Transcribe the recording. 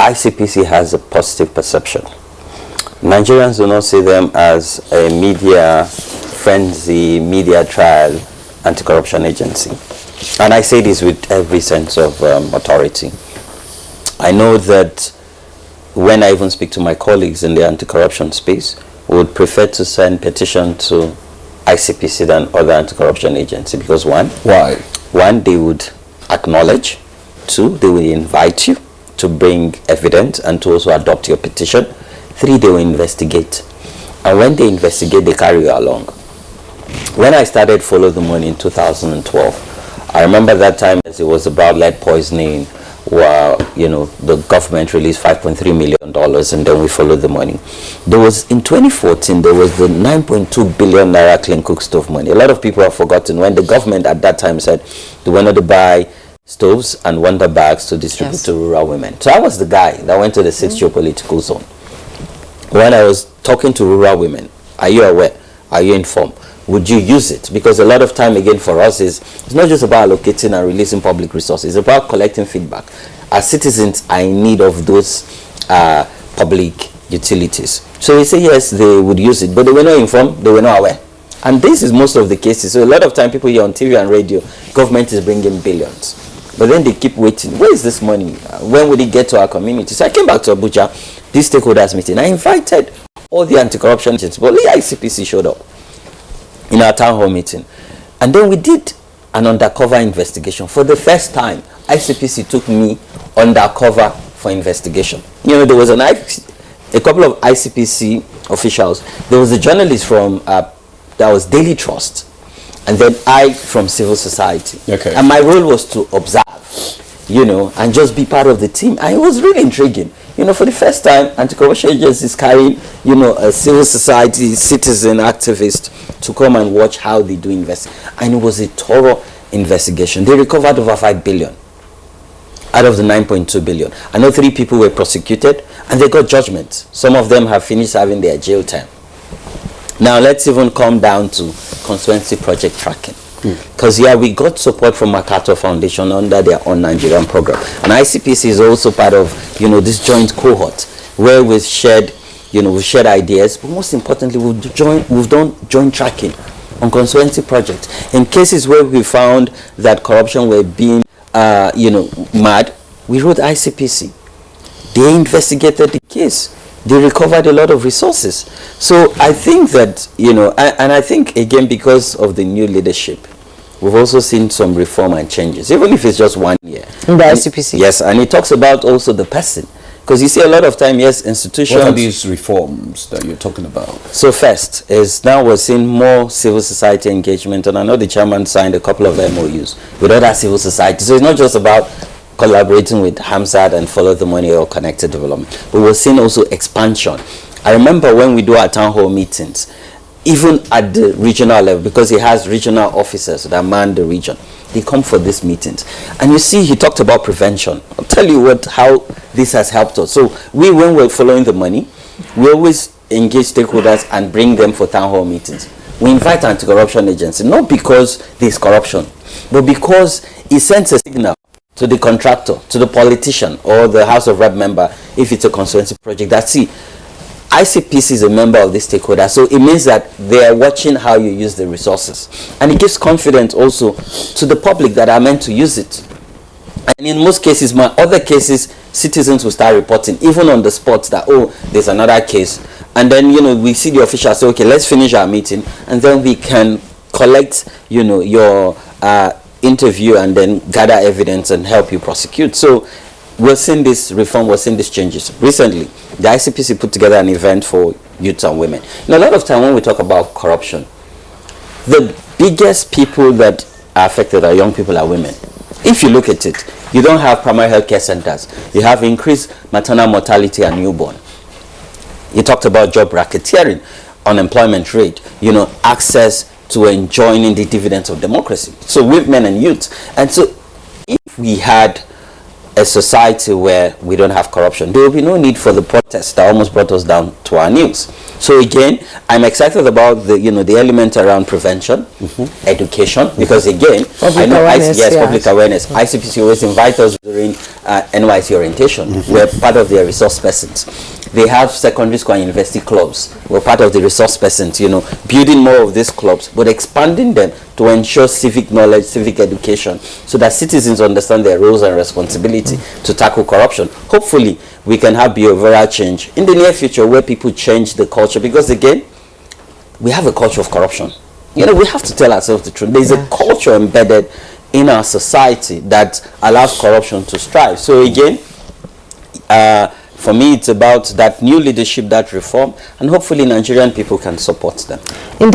ICPC has a positive perception. Nigerians do not see them as a media frenzy, media trial, anti-corruption agency. And I say this with every sense of authority. I know that when I even speak to my colleagues in the anti-corruption space, we would prefer to send petition to ICPC than other anti-corruption agency because Why? One, they would acknowledge. Two, they will invite you to bring evidence and to also adopt your petition. Three, they will investigate. And when they investigate, they carry you along. When I started Follow the Money in 2012, I remember that time as it was about lead poisoning, where the government released $5.3 million and then we followed the money. There was in 2014 there was the 9.2 billion naira clean cook stove money. A lot of people have forgotten when the government at that time said they wanted to buy stoves and wonder bags to distribute to rural women. So I was the guy that went to the 6th geopolitical zone. When I was talking to rural women, are you aware? Are you informed? Would you use it? Because a lot of time again for us it's not just about allocating and releasing public resources. It's about collecting feedback. As citizens are in need of those public utilities. So they say yes, they would use it, but they were not informed, they were not aware. And this is most of the cases. So a lot of time people hear on TV and radio, government is bringing billions. But then they keep waiting. Where is this money? When will it get to our community? So I came back to Abuja, this stakeholders meeting. I invited all the anti-corruption agents, but the ICPC showed up in our town hall meeting. And then we did an undercover investigation. For the first time, ICPC took me undercover for investigation. There was a couple of ICPC officials. There was a journalist from, that was Daily Trust. And then I from civil society. Okay. And my role was to observe, and just be part of the team. And it was really intriguing. For the first time, anti-corruption agencies carrying, a civil society citizen activist to come and watch how they do invest. And it was a thorough investigation. They recovered over 5 billion out of the 9.2 billion. I know 3 people were prosecuted and they got judgment. Some of them have finished having their jail time. Now let's even come down to constituency project tracking. Because we got support from Makato Foundation under their own Nigerian program. And ICPC is also part of, this joint cohort where we've shared, we've shared ideas, but most importantly, we've done joint tracking on constituency projects. In cases where we found that corruption were being, mad, we wrote ICPC. They investigated the case. They recovered a lot of resources. So I think that, and I think again because of the new leadership, we've also seen some reform and changes, even if it's just 1 year. In the ICPC? Yes, and it talks about also the person. Because you see a lot of time, yes, institutions... What are these reforms that you're talking about? So first is now we're seeing more civil society engagement, and I know the chairman signed a couple of MOUs with other civil society. So it's not just about collaborating with Hamza and Follow the Money or Connected Development, but we're seeing also expansion. I remember when we do our town hall meetings, even at the regional level, because he has regional officers that man the region, they come for these meetings. And you see, he talked about prevention. I'll tell you how this has helped us. So when we're following the money, we always engage stakeholders and bring them for town hall meetings. We invite anti-corruption agency, not because there's corruption, but because it sends a signal to the contractor, to the politician, or the House of Rep member, if it's a constituency project, that see, ICPC is a member of this stakeholder, so it means that they are watching how you use the resources. And it gives confidence also to the public that are meant to use it. And in most cases, other cases, citizens will start reporting, even on the spot, that, oh, there's another case. And then, we see the official say, okay, let's finish our meeting, and then we can collect, your interview and then gather evidence and help you prosecute. So we're seeing this reform, we're seeing these changes. Recently, the ICPC put together an event for youth and women. Now, a lot of time when we talk about corruption, the biggest people that are affected are young people, are women. If you look at it, you don't have primary health care centers. You have increased maternal mortality and newborn. You talked about job racketeering, unemployment rate, access to enjoying the dividends of democracy. So women and youth. And so if we had a society where we don't have corruption, there will be no need for the protests that almost brought us down to our knees. So again, I'm excited about the the element around prevention, education, because again, Public awareness, public awareness. ICPC always invite us during NYC orientation. We're part of their resource persons. They have secondary school and university clubs. We're part of the resource persons, building more of these clubs, but expanding them to ensure civic knowledge, civic education, so that citizens understand their roles and responsibility to tackle corruption. Hopefully, we can have behavioral change in the near future where people change the culture, because again, we have a culture of corruption. We have to tell ourselves the truth. There's a culture embedded in our society that allows corruption to strive. So again, for me, it's about that new leadership, that reform, and hopefully Nigerian people can support them.